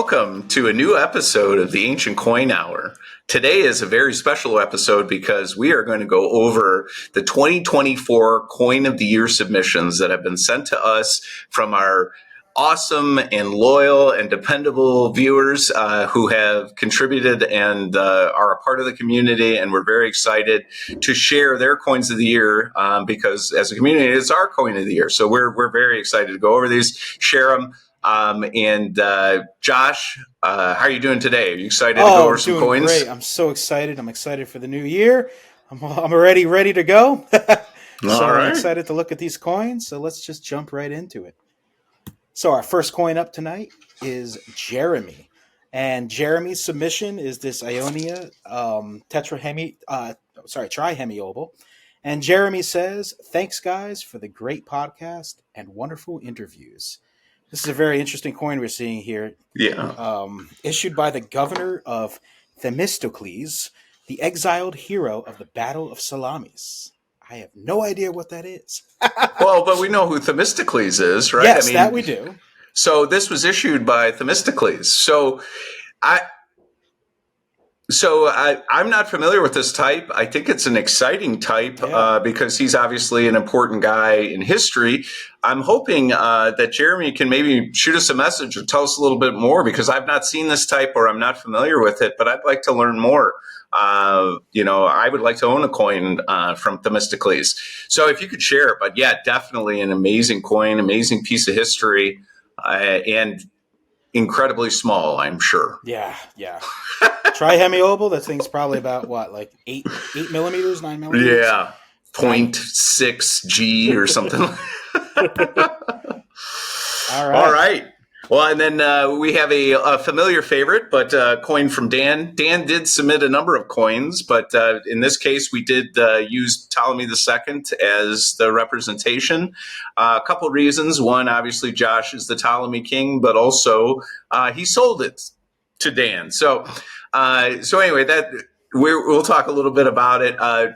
welcome to a new episode of the Ancient Coin Hour. Today is a very special episode because we are going to go over the 2024 Coin of the Year submissions that have been sent to us from our awesome and loyal and dependable viewers who have contributed and are a part of the community. And we're very excited to share their coins of the year because as a community, it's our coin of the year. So we're very excited to go over these, share them. Josh, how are you doing today? Are you excited to go over some coins? Great. I'm so excited. I'm excited for the new year. I'm already ready to go. I'm excited to look at these coins. So let's just jump right into it. So our first coin up tonight is Jeremy. And Jeremy's submission is this Ionia trihemiobal. And Jeremy says, "Thanks, guys, for the great podcast and wonderful interviews." This is a very interesting coin we're seeing here. Yeah. Issued by the governor of Themistocles, the exiled hero of the Battle of Salamis. I have no idea what that is. Well, but we know who Themistocles is, right? Yes, that we do. So this was issued by Themistocles. I'm not familiar with this type. I think it's an exciting type because he's obviously an important guy in history. I'm hoping that Jeremy can maybe shoot us a message or tell us a little bit more because I've not seen this type or I'm not familiar with it, but I'd like to learn more. I would like to own a coin from Themistocles. So if you could share it, but yeah, definitely an amazing coin, amazing piece of history, and incredibly small, I'm sure. Yeah. Trihemiobal, that thing's probably about what, like 8 millimeters, 9 millimeters? Yeah, 0.6 G or something. All right. Well, and then we have a familiar favorite, but a coin from Dan. Dan did submit a number of coins, but in this case, we did use Ptolemy II as the representation. A couple of reasons. One, obviously, Josh is the Ptolemy king, but also he sold it to Dan. So anyway, we'll talk a little bit about it. I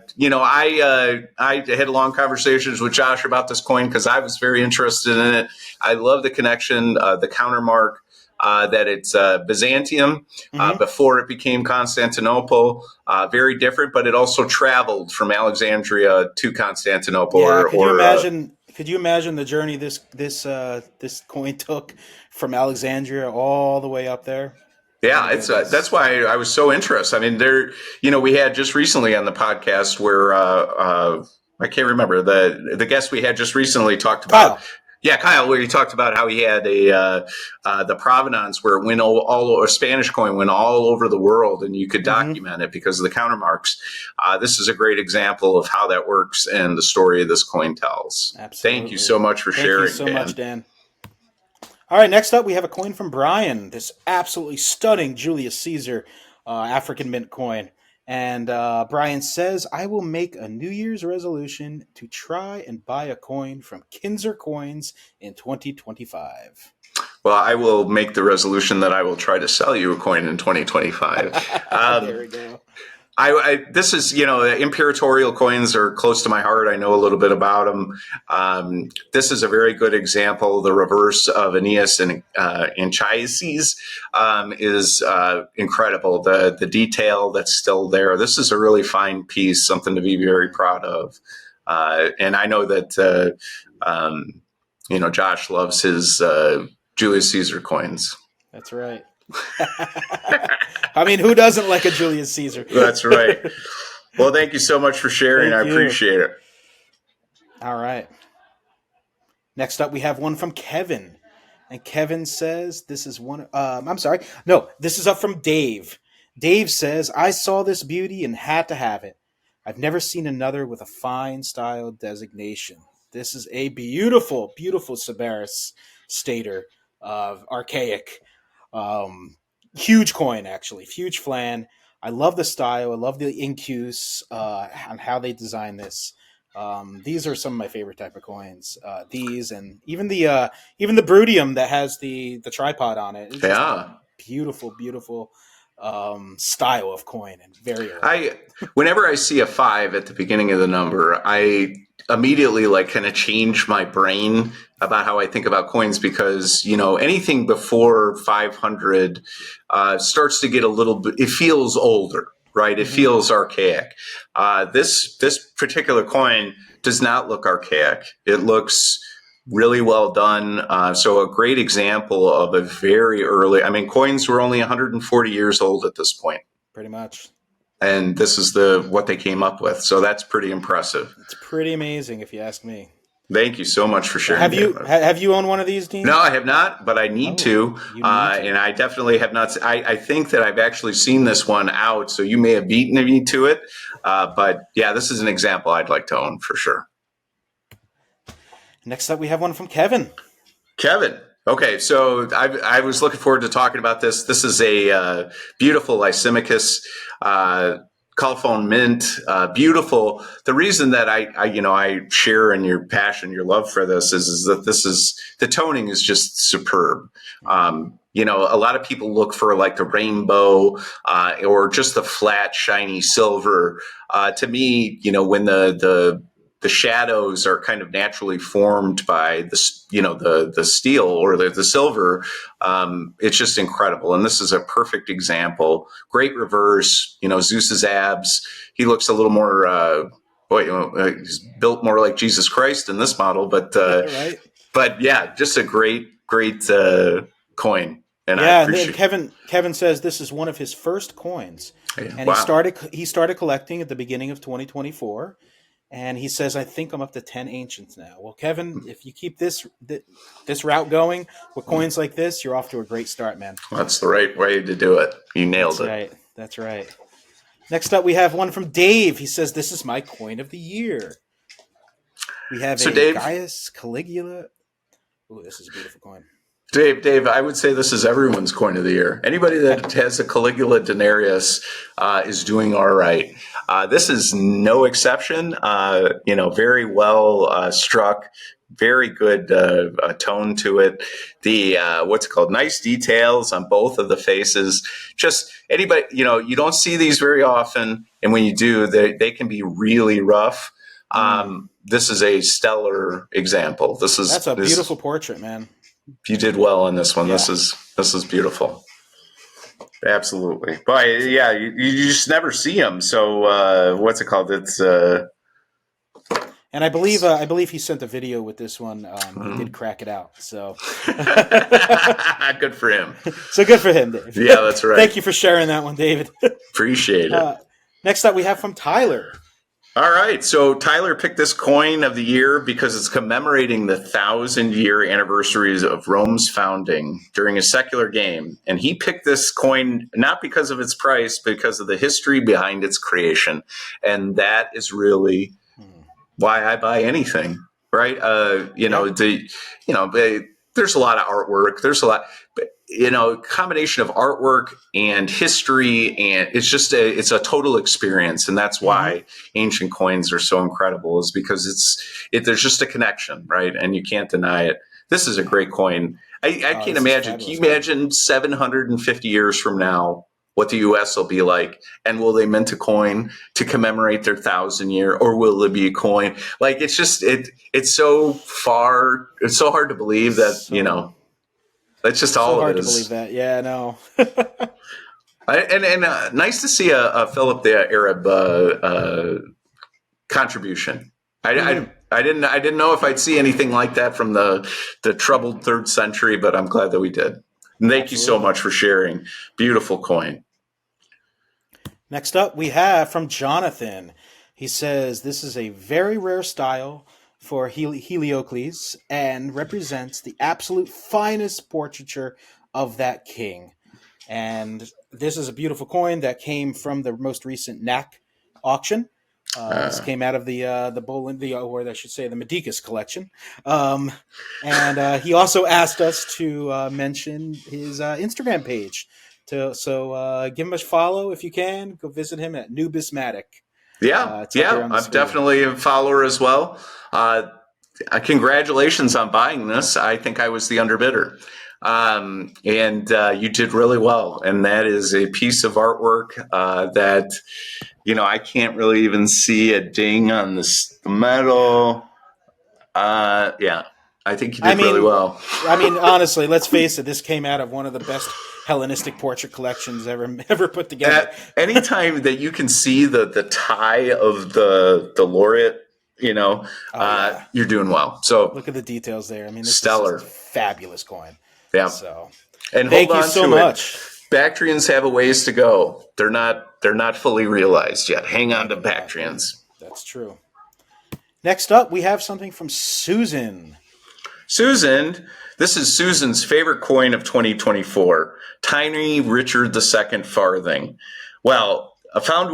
had long conversations with Josh about this coin because I was very interested in it. I love the connection, the countermark, that it's Byzantium before it became Constantinople. Very different, but it also traveled from Alexandria to Constantinople. Yeah, could you imagine the journey this coin took from Alexandria all the way up there? Yeah, that's why I was so interested. I mean, we had just recently on the podcast where I can't remember the guest we had just recently talked about. Kyle. Yeah, Kyle, where he talked about how he had the provenance where it went or Spanish coin went all over the world, and you could document it because of the countermarks. This is a great example of how that works and the story this coin tells. Absolutely. Thank you so much for sharing. Thank you so much, Dan. All right, next up we have a coin from Brian, this absolutely stunning Julius Caesar African mint coin. And Brian says, "I will make a New Year's resolution to try and buy a coin from Kinzer Coins in 2025. Well, I will make the resolution that I will try to sell you a coin in 2025. There we go. This is, imperatorial coins are close to my heart. I know a little bit about them. This is a very good example. The reverse of Aeneas and Anchises is incredible. The detail that's still there. This is a really fine piece, something to be very proud of. And I know that, Josh loves his Julius Caesar coins. That's right. I mean, who doesn't like a Julius Caesar? That's right. Well, thank you so much for sharing. I appreciate it. All right. Next up, we have one from Kevin. And Kevin says, this is up from Dave. Dave says, "I saw this beauty and had to have it. I've never seen another with a fine style designation. This is a beautiful, beautiful Sybaris stater of archaic. Huge coin, actually. Huge flan. I love the style. I love the incuse on how they design this. These are some of my favorite type of coins. These and even the Brudium that has the tripod on it. It's beautiful, beautiful style of coin and very. Whenever I see a 5 at the beginning of the number, I immediately like kind of changed my brain about how I think about coins, because anything before 500 starts to get a little bit, it feels older, right? It feels archaic. This particular coin does not look archaic. It looks really well done. So a great example of a very early, I mean, coins were only 140 years old at this point. Pretty much. And this is what they came up with. So that's pretty impressive. It's pretty amazing, if you ask me. Thank you so much for sharing. Have you owned one of these, Dean? No, I have not, but I need to. And I definitely have not. I think that I've actually seen this one out, so you may have beaten me to it. But yeah, this is an example I'd like to own for sure. Next up, we have one from Kevin. Kevin. Okay, so I was looking forward to talking about this. This is a beautiful Lysimachus colophon mint, beautiful. The reason that I share in your passion, your love for this is that the toning is just superb. A lot of people look for like the rainbow or just the flat, shiny silver. To me, when the shadows are kind of naturally formed by the steel or the silver. It's just incredible. And this is a perfect example. Great reverse, Zeus's abs. He looks a little more, he's built more like Jesus Christ in this model, but, right. But yeah, just a great coin. And yeah, and Kevin says this is one of his first coins. And he started collecting at the beginning of 2024. And he says, I think I'm up to 10 ancients now. Well, Kevin, if you keep this route going with coins like this, you're off to a great start, man. That's the right way to do it. You nailed it. That's right. Next up, we have one from Dave. He says, this is my coin of the year. We have Gaius Caligula. Ooh, this is a beautiful coin. Dave, I would say this is everyone's coin of the year. Anybody that has a Caligula denarius is doing all right. This is no exception. Very well struck, very good tone to it. The nice details on both of the faces. Just anybody, you don't see these very often, and when you do, they can be really rough. This is a stellar example. That's a beautiful portrait, man. You did well on this one. Yeah. This is beautiful. Absolutely. But yeah, you just never see them. So what's it called? It's and I believe he sent a video with this one. He did crack it out. So good for him. So good for him, Dave. Yeah, that's right. Thank you for sharing that one, David. Appreciate it. Next up, we have from Tyler. All right, so Tyler picked this coin of the year because it's commemorating the 1,000-year anniversaries of Rome's founding during a secular game. And he picked this coin not because of its price, but because of the history behind its creation. And that is really why I buy anything, right? There's a lot of artwork. There's a lot, but combination of artwork and history, and it's a total experience, and that's why ancient coins are so incredible. Is because there's just a connection, right? And you can't deny it. This is a great coin. I can't imagine. Can you imagine 750 years from now what the U.S. will be like, and will they mint a coin to commemorate their 1,000-year, or will it be a coin? Like it's just it's so far. It's so hard to believe that That's just all hard it is. To believe that. Yeah, no. and nice to see a Philip the Arab contribution. I didn't know if I'd see anything like that from the troubled 3rd century, but I'm glad that we did. And thank you so much for sharing. Beautiful coin. Next up, we have from Jonathan. He says, this is a very rare style for Heliocles and represents the absolute finest portraiture of that king. And this is a beautiful coin that came from the most recent NAC auction. This came out of the Medicus collection. And he also asked us to mention his Instagram page. So give him a follow if you can. Go visit him at numismatic. I'm definitely a follower as well. Congratulations on buying this. I think I was the underbidder. and you did really well. And that is a piece of artwork that, I can't really even see a ding on the metal. Yeah, I think you I did really mean, well. honestly, let's face it. This came out of one of the best Hellenistic portrait collections ever put together. Anytime that you can see the tie of the laureate, Oh yeah, you're doing well. So look at the details there. I mean, this is just a stellar. fabulous coin. Yeah. So, And hold thank you on so to it. much. Bactrians have a ways to go. They're not fully realized yet. Hang No, on to they're not. Bactrians. That's true. Next up, we have something from Susan. Susan, this is Susan's favorite coin of 2024, Tiny Richard II farthing. Well, found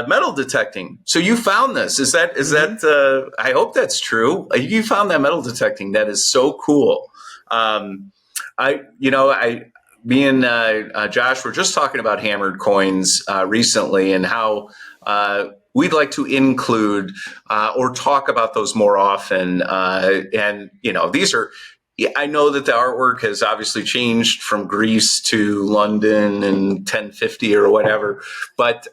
metal detecting. So you found this. Is that I hope that's true. You found that metal detecting. That is so cool. Me and Josh were just talking about hammered coins recently and how we'd like to include or talk about those more often. And these are. I know that the artwork has obviously changed from Greece to London in 1050 or whatever, but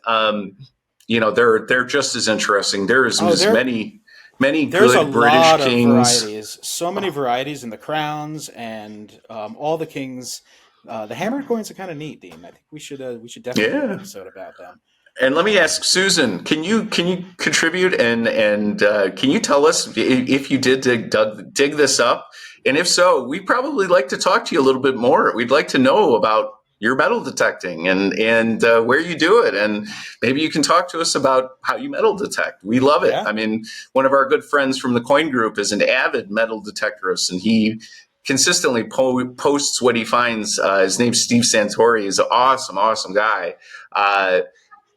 they're just as interesting. There's many There's a good British lot of kings. varieties. So many varieties in the crowns and all the kings. The hammered coins are kind of neat, Dean. I think we should definitely do an Yeah. episode about them. And let me ask Susan, can you contribute and can you tell us if you did dig this up? And if so, we'd probably like to talk to you a little bit more. We'd like to know about your metal detecting and where you do it. And maybe you can talk to us about how you metal detect. We love it. Yeah. I mean, one of our good friends from the coin group is an avid metal detectorist, and he consistently posts what he finds. His name's Steve Santori. He's an awesome guy.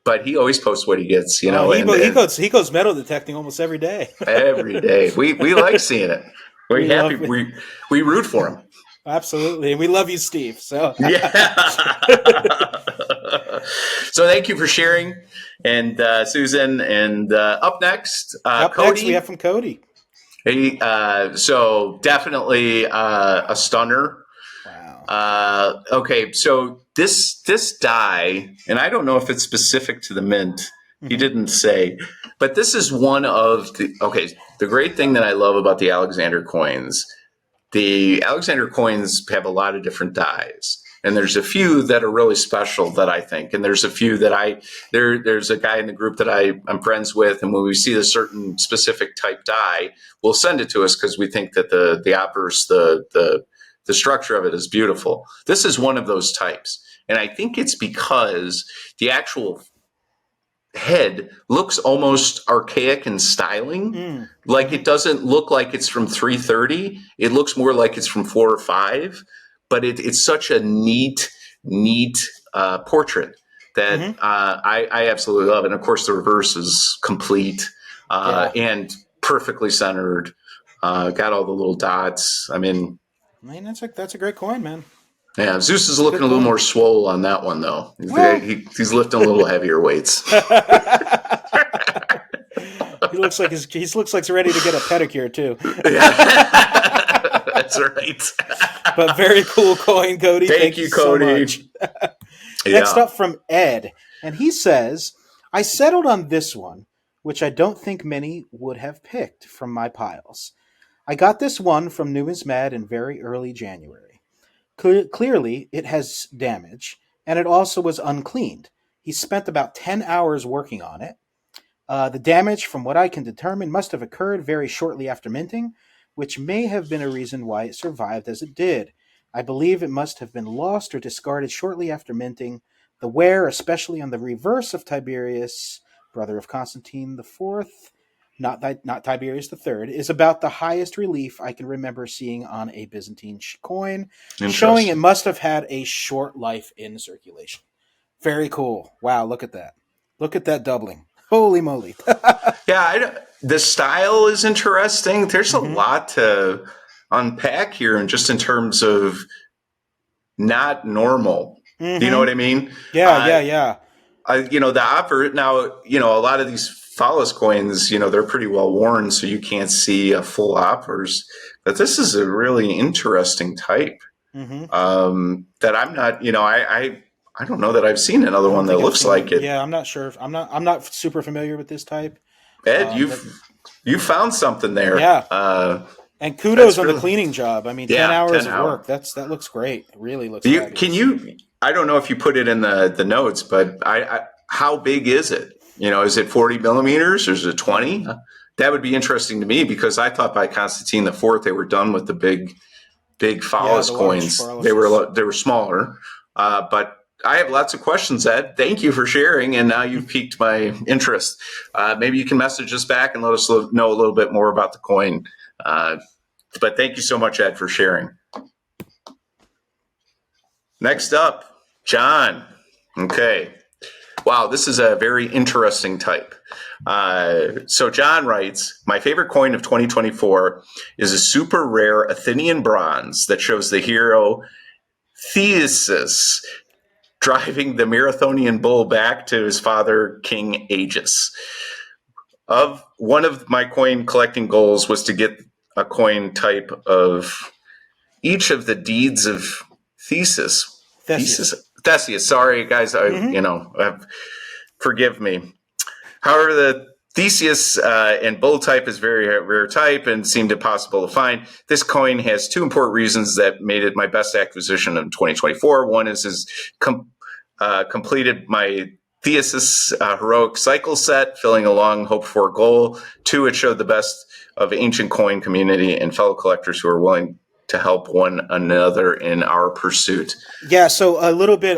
But he always posts what he gets, He goes metal detecting almost every day. every day. We like seeing it. We're happy. love it. We root for him. Absolutely, and we love you, Steve. So Yeah. So thank you for sharing, and Susan. And up next, Cody. Next we have from Cody. Hey, so definitely a stunner. Wow. Okay, so this die, and I don't know if it's specific to the mint. He didn't say, but this is one of the great thing that I love about the Alexander coins. The Alexander coins have a lot of different dies, and there's a few that are really special that I think, and there's a few that there's a guy in the group that I'm friends with, and when we see a certain specific type die, we'll send it to us because we think that the obverse, the structure of it is beautiful. This is one of those types. And I think it's because the actual head looks almost archaic in styling. Like it doesn't look like it's from 330. It looks more like it's from 4 or 5. But it's such a neat portrait that I absolutely love. And of course, the reverse is complete and perfectly centered. Got all the little dots. I mean, that's a great coin, man. Yeah, Zeus is looking a little more swole on that one, though. He's lifting a little heavier weights. He looks like he's ready to get a pedicure too. Yeah. That's right. But very cool coin, Cody. Thank you, Cody. So much. Next up from Ed, and he says, "I settled on this one, which I don't think many would have picked from my piles. I got this one from Numismat in very early January. Clearly, it has damage, and it also was uncleaned. He spent about 10 hours working on it. The damage, from what I can determine, must have occurred very shortly after minting, which may have been a reason why it survived as it did. I believe it must have been lost or discarded shortly after minting. The wear, especially on the reverse of Tiberius, brother of Constantine IV, not Tiberius III, is about the highest relief I can remember seeing on a Byzantine coin, showing it must have had a short life in circulation." Very cool. Wow, look at that. Look at that doubling. Holy moly. The style is interesting. There's a lot to unpack here, and just in terms of not normal. Do you know what I mean? Yeah. The opera, now, a lot of these phallus coins, they're pretty well worn, so you can't see a full oppers. But this is a really interesting type. that I'm not, I don't know that I've seen another I don't one that think I've looks seen like it. it. Yeah, I'm not sure. I'm not super familiar with this type. Ed, But you found something there. yeah, and kudos That's on the really, cleaning job. I mean, 10 yeah, hours 10 of hour. work. That looks great. It really looks Can fabulous. you, I don't know if you put it in the notes, but how big is it? Is it 40 millimeters or is it 20? That would be interesting to me because I thought by Constantine the Fourth they were done with the big Yeah, phallus the large coins. They phalanges. were smaller, but I have lots of questions, Ed. Thank you for sharing, and now you've piqued my interest. Maybe you can message us back and let us know a little bit more about the coin. But thank you so much, Ed, for sharing. Next up, John. Okay. Wow, this is a very interesting type. So John writes, my favorite coin of 2024 is a super rare Athenian bronze that shows the hero Theseus driving the Marathonian bull back to his father, King Aegeus. One of my coin collecting goals was to get a coin type of each of the deeds of Theseus. Theseus. Theseus. Sorry, guys. Forgive me. However, the Theseus and bull type is very rare type and seemed impossible to find. This coin has two important reasons that made it my best acquisition in 2024. One is completed my Theseus heroic cycle set, filling a long hoped for goal. Two, it showed the best of ancient coin community and fellow collectors who are willing to help one another in our pursuit. Yeah, so a little bit.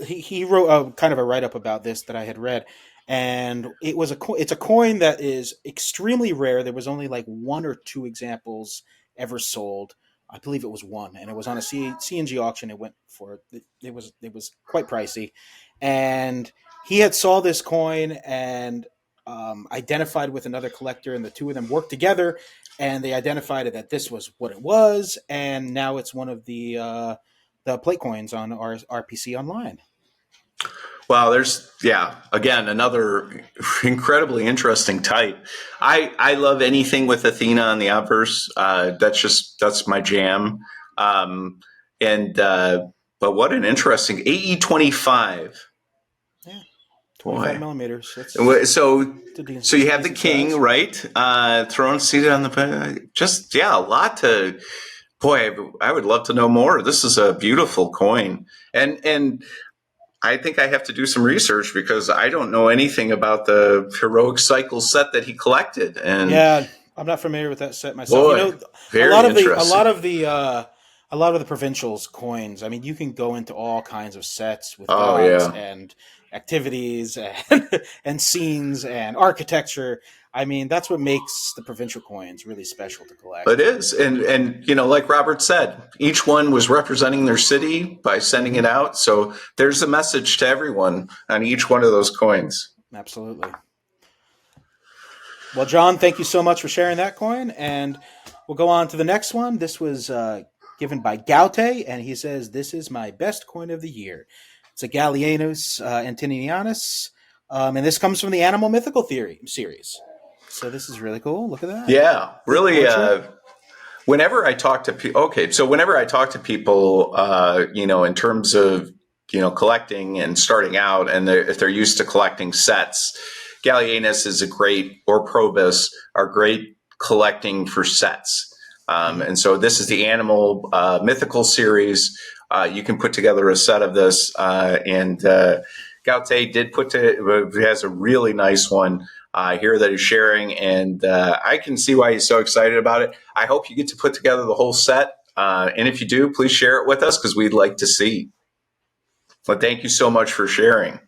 He wrote kind of a write up about this that I had read, and it's a coin that is extremely rare. There was only like one or two examples ever sold. I believe it was one, and it was on a CNG auction. It went for it was quite pricey, and he had saw this coin and identified with another collector, and the two of them worked together, and they identified that this was what it was, and now it's one of the plate coins on our RPC online. Well, again, another incredibly interesting type. I love anything with Athena on the obverse. That's my jam. And but what an interesting AE25. Yeah, 25 Boy. millimeters. So you have the king, size. right? Thrown seated on the a lot to. Boy, I would love to know more. This is a beautiful coin, and I think I have to do some research because I don't know anything about the heroic cycle set that he collected. And yeah, I'm not familiar with that set myself. boy, A very lot of interesting. the provincials coins. I mean, you can go into all kinds of sets with Oh gods yeah, and activities and and scenes and architecture. I mean, that's what makes the provincial coins really special to it collect. is. And like Robert said, each one was representing their city by sending it out. So there's a message to everyone on each one of those coins. Absolutely. Well, John, thank you so much for sharing that coin, and we'll go on to the next one. This was given by Gaute, and he says, this is my best coin of the year. It's a Gallienus Antonianus, and this comes from the Animal Mythical Theory series. So this is really cool. Look at that. Yeah, Big really. portrait. Whenever I talk to people, whenever I talk to people, in terms of collecting and starting out, and if they're used to collecting sets, Gallienus is or Probus are great collecting for sets. And so this is the Animal Mythical series. You can put together a set of this, and Gaute has a really nice one here that he's sharing, and I can see why he's so excited about it. I hope you get to put together the whole set, and if you do, please share it with us because we'd like to see. But thank you so much for sharing.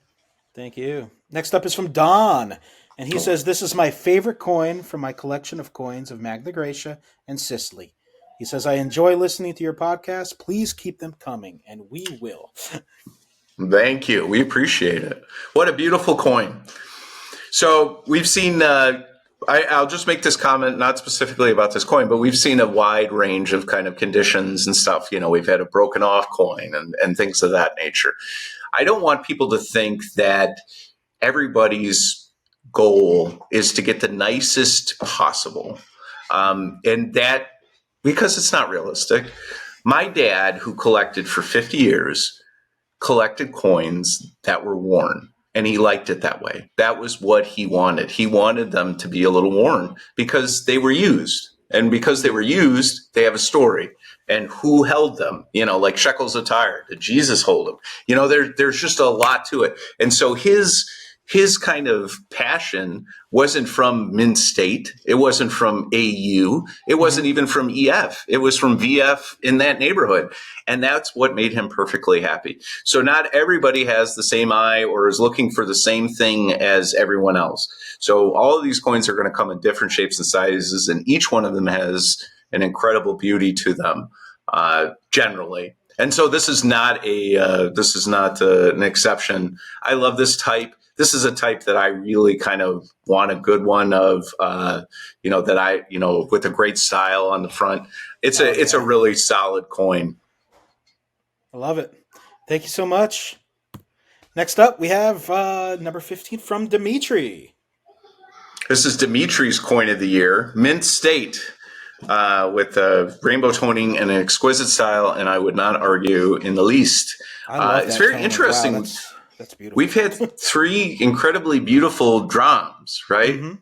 Thank you. Next up is from Don, and he says, this is my favorite coin from my collection of coins of Magna Graecia and Sicily. He says, I enjoy listening to your podcast. Please keep them coming, and we will. Thank you. We appreciate it. What a beautiful coin. So we've seen, I'll just make this comment, not specifically about this coin, but we've seen a wide range of kind of conditions and stuff. We've had a broken off coin and things of that nature. I don't want people to think that everybody's goal is to get the nicest possible. And that, because it's not realistic. My dad, who collected for 50 years, collected coins that were worn. And he liked it that way. That was what he wanted. He wanted them to be a little worn because they were used. And because they were used, they have a story. And who held them? Like shekels of Tyre. Did Jesus hold them? There's just a lot to it. And so his kind of passion wasn't from Mint State. It wasn't from AU. It wasn't even from EF. It was from VF in that neighborhood. And that's what made him perfectly happy. So not everybody has the same eye or is looking for the same thing as everyone else. So all of these coins are going to come in different shapes and sizes, and each one of them has an incredible beauty to them, generally. And so this is not an exception. I love this type. This is a type that I really kind of want a good one of, with a great style on the front. It's a really solid coin. I love it. Thank you so much. Next up, we have number 15 from Dimitri. This is Dimitri's coin of the year, Mint State, with rainbow toning and an exquisite style, and I would not argue in the least. I love it's that very tone. interesting. Wow, that's beautiful. We've had 3 incredibly beautiful drams, right? Mm-hmm.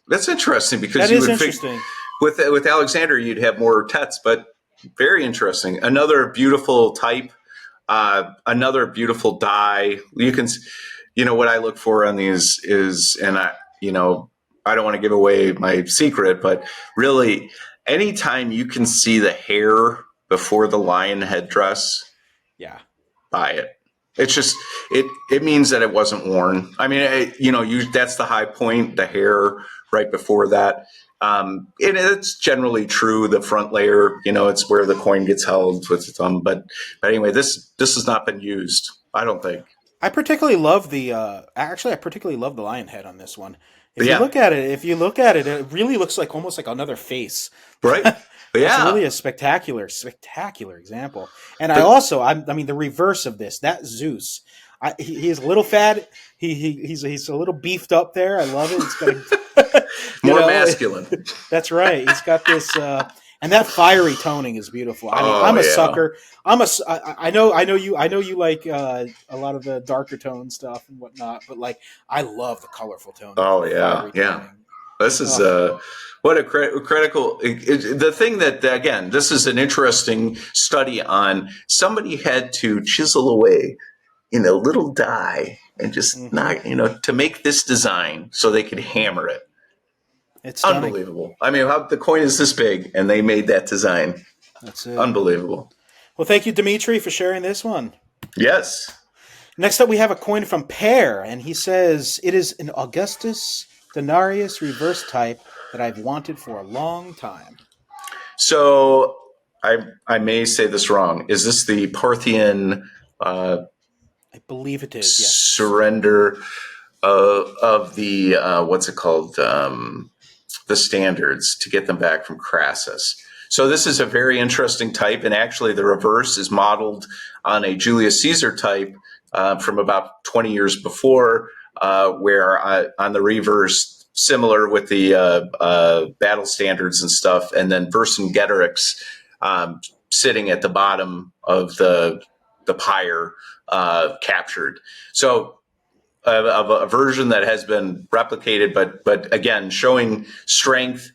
That's interesting because that you is would interesting. think with Alexander you'd have more tets, but very interesting. Another beautiful type, another beautiful die. You can, what I look for on these is, and I don't want to give away my secret, but really, anytime you can see the hair before the lion headdress, buy it. It's just it means that it wasn't worn. I mean, that's the high point, the hair right before that. It's generally true. The front layer, it's where the coin gets held with the thumb. But anyway, this has not been used, I don't think. I particularly love the lion head on this one. If you look at it, it really looks like almost like another face. Right. Yeah. It's really a spectacular example. And I mean, the reverse of this, that Zeus, he's a little fat. He's a little beefed up there. I love it. It's got more masculine. That's right. He's got this, and that fiery toning is beautiful. I mean, I'm a sucker. I know you like a lot of the darker tone stuff and whatnot, but like I love the colorful tone. Oh yeah, yeah. This is what a critical. The thing that again, this is an interesting study on. Somebody had to chisel away in a little die and just not, to make this design so they could hammer it. It's stunning. Unbelievable. I mean, the coin is this big, and they made that design. That's it. Unbelievable. Well, thank you, Dimitri, for sharing this one. Yes. Next up, we have a coin from Pear, and he says, it is an Augustus denarius reverse type that I've wanted for a long time. So I may say this wrong. Is this the Parthian? I believe it is. Yes. Surrender of the what's it called? The standards to get them back from Crassus. So this is a very interesting type, and actually the reverse is modeled on a Julius Caesar type from about 20 years before, where on the reverse, similar with the battle standards and stuff, and then Vercingetorix sitting at the bottom of the pyre captured. So of a version that has been replicated, but again, showing strength,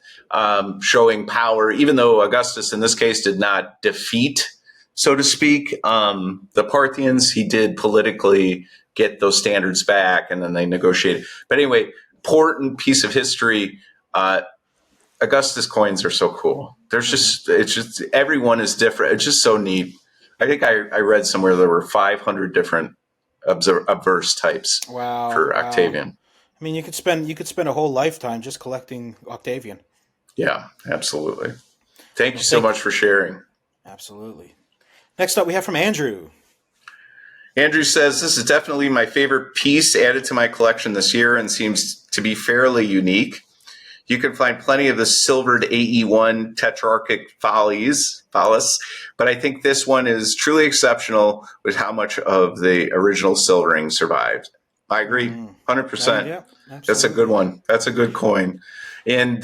showing power, even though Augustus in this case did not defeat, so to speak, the Parthians, he did politically get those standards back, and then they negotiated. But anyway, important piece of history. Augustus coins are so cool. It's just everyone is different. It's just so neat. I think I read somewhere there were 500 different obverse types for Octavian. I mean, you could spend a whole lifetime just collecting Octavian. Yeah, absolutely. Thank you so much for sharing. Absolutely. Next up, we have from Andrew. Andrew says, this is definitely my favorite piece added to my collection this year and seems to be fairly unique. You can find plenty of the silvered AE1 tetrarchic phallus, but I think this one is truly exceptional with how much of the original silvering survived. I agree, 100%. Yeah, that's a good one. That's a good coin. And,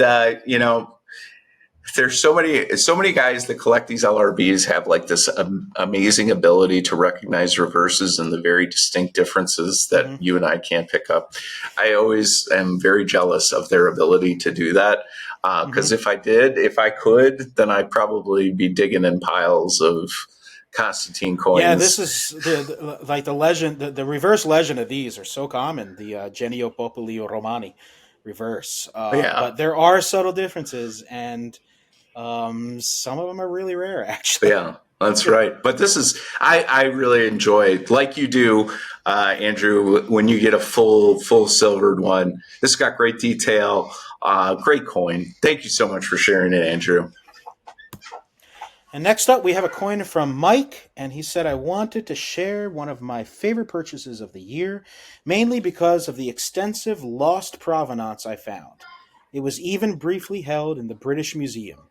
there's so many guys that collect these LRBs have like this amazing ability to recognize reverses and the very distinct differences that you and I can't pick up. I always am very jealous of their ability to do that. Because if I could, then I'd probably be digging in piles of Constantine coins. Yeah, this is the legend, the reverse legend of these are so common. The Genio Populi Romani reverse, but there are subtle differences, and some of them are really rare, actually. Yeah, that's right. But this is, I really enjoy, like you do, Andrew, when you get a full silvered one. This got great detail, great coin. Thank you so much for sharing it, Andrew. And next up, we have a coin from Mike, and he said, I wanted to share one of my favorite purchases of the year, mainly because of the extensive lost provenance I found. It was even briefly held in the British Museum.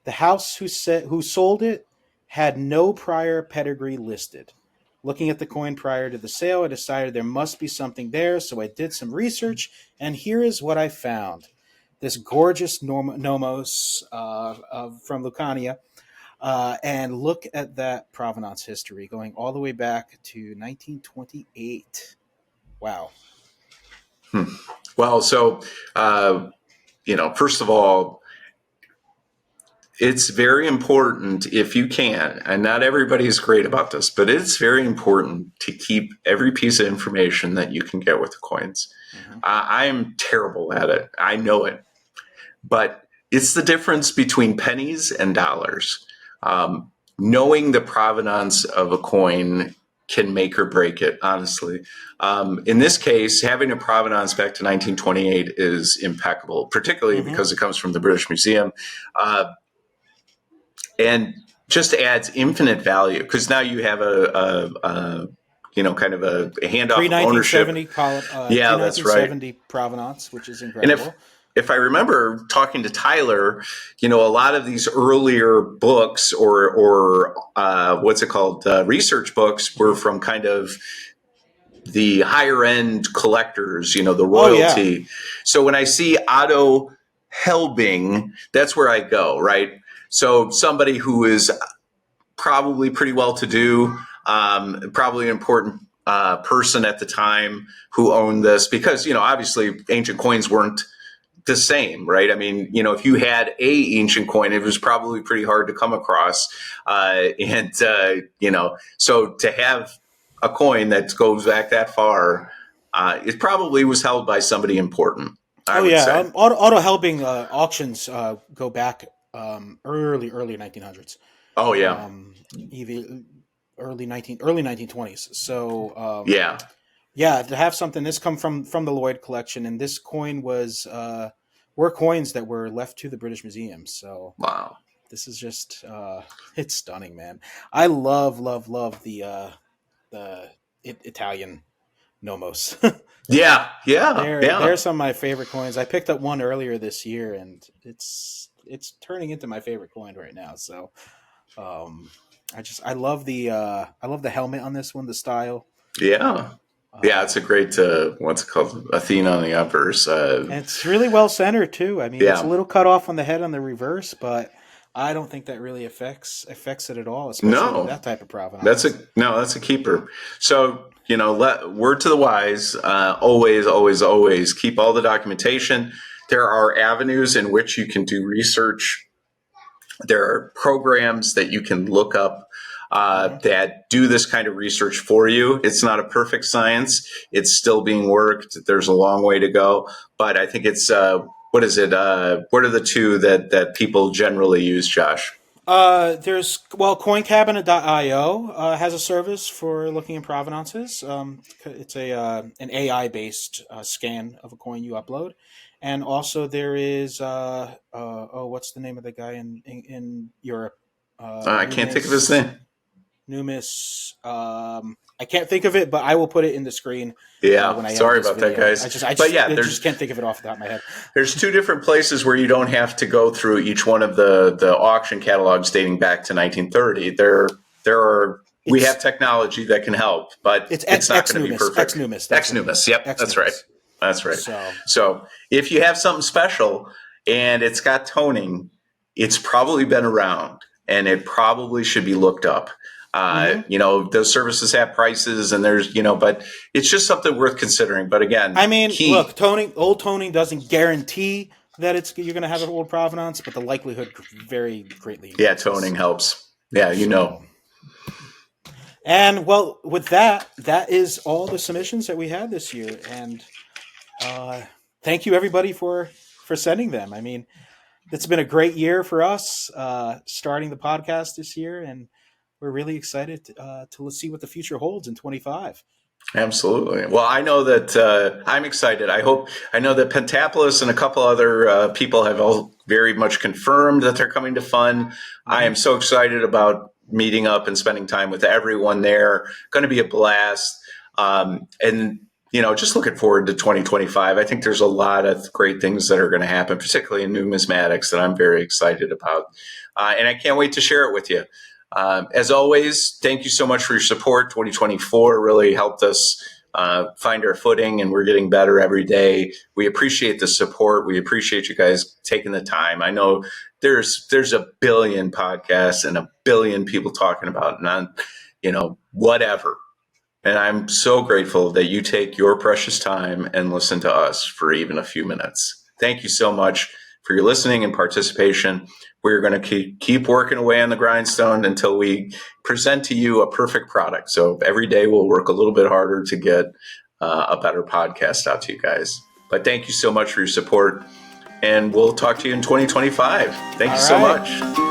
The house who sold it had no prior pedigree listed. Looking at the coin prior to the sale, I decided there must be something there, so I did some research, and here is what I found. This gorgeous nomos from Lucania. And look at that provenance history going all the way back to 1928. Wow. Well, so, first of all, it's very important if you can, and not everybody is great about this, but it's very important to keep every piece of information that you can get with the coins. I am terrible at it. I know it. But it's the difference between pennies and dollars. Knowing the provenance of a coin can make or break it, honestly. In this case, having a provenance back to 1928 is impeccable, particularly because it comes from the British Museum. And just adds infinite value because now you have a kind of a handoff of ownership. Yeah, that's right. Provenance, which is incredible. And if I remember talking to Tyler, a lot of these earlier books or what's it called, research books were from kind of the higher end collectors, the royalty. Oh, yeah. So when I see Otto Helbing, that's where I go, right? So somebody who is probably pretty well to do, probably an important person at the time who owned this because, obviously ancient coins weren't the same, right? I mean, if you had a ancient coin, it was probably pretty hard to come across. So to have a coin that goes back that far, it probably was held by somebody important. I would say. Auto Helbing auctions go back early 1900s. Oh yeah, even early 1920s. So yeah, to have something this come from the Lloyd collection, and this coin were coins that were left to the British Museum. So wow, this is just it's stunning, man. I love the Italian nomos. yeah. They're some of my favorite coins. I picked up one earlier this year, and it's turning into my favorite coin right now. So, I love the helmet on this one, the style. Yeah, it's a great what's it called, Athena on the uppers. And it's really well centered too. I mean, it's a little cut off on the head on the reverse, but I don't think that really affects it at all. Especially with that type of provenance. That's a keeper. So word to the wise, always keep all the documentation. There are avenues in which you can do research. There are programs that you can look up that do this kind of research for you. It's not a perfect science. It's still being worked. There's a long way to go. But I think it's, what is it? What are the two that people generally use, Josh? There's coincabinet.io has a service for looking at provenances. It's an AI based scan of a coin you upload, and also there is what's the name of the guy in Europe? I can't think of his name. Numis. I can't think of it, but I will put it in the screen. Yeah, sorry about that, guys. I just can't think of it off the top of my head. There's two different places where you don't have to go through each one of the auction catalogs dating back to 1930. We have technology that can help, but it's not going to be perfect. Ex-Numis. Yep, Ex-Numis. That's right. So if you have something special and it's got toning, it's probably been around and it probably should be looked up. Those services have prices and there's, but it's just something worth considering. But again, I mean, look, old toning doesn't guarantee that you're going to have an old provenance, but the likelihood very greatly increases. Yeah, toning helps. Yeah, And well, with that is all the submissions that we had this year. And thank you everybody for sending them. I mean, it's been a great year for us starting the podcast this year, and we're really excited to see what the future holds in 25. Absolutely. Well, I know that I'm excited. I know that Pentapolis and a couple other people have all very much confirmed that they're coming to Fun. I am so excited about meeting up and spending time with everyone there. Going to be a blast. And just looking forward to 2025. I think there's a lot of great things that are going to happen, particularly in numismatics, that I'm very excited about. And I can't wait to share it with you. As always, thank you so much for your support. 2024 really helped us find our footing, and we're getting better every day. We appreciate the support. We appreciate you guys taking the time. I know there's a billion podcasts and a billion people talking about whatever. And I'm so grateful that you take your precious time and listen to us for even a few minutes. Thank you so much for your listening and participation. We're going to keep working away on the grindstone until we present to you a perfect product. So every day we'll work a little bit harder to get a better podcast out to you guys. But thank you so much for your support, and we'll talk to you in 2025. Thank you so much.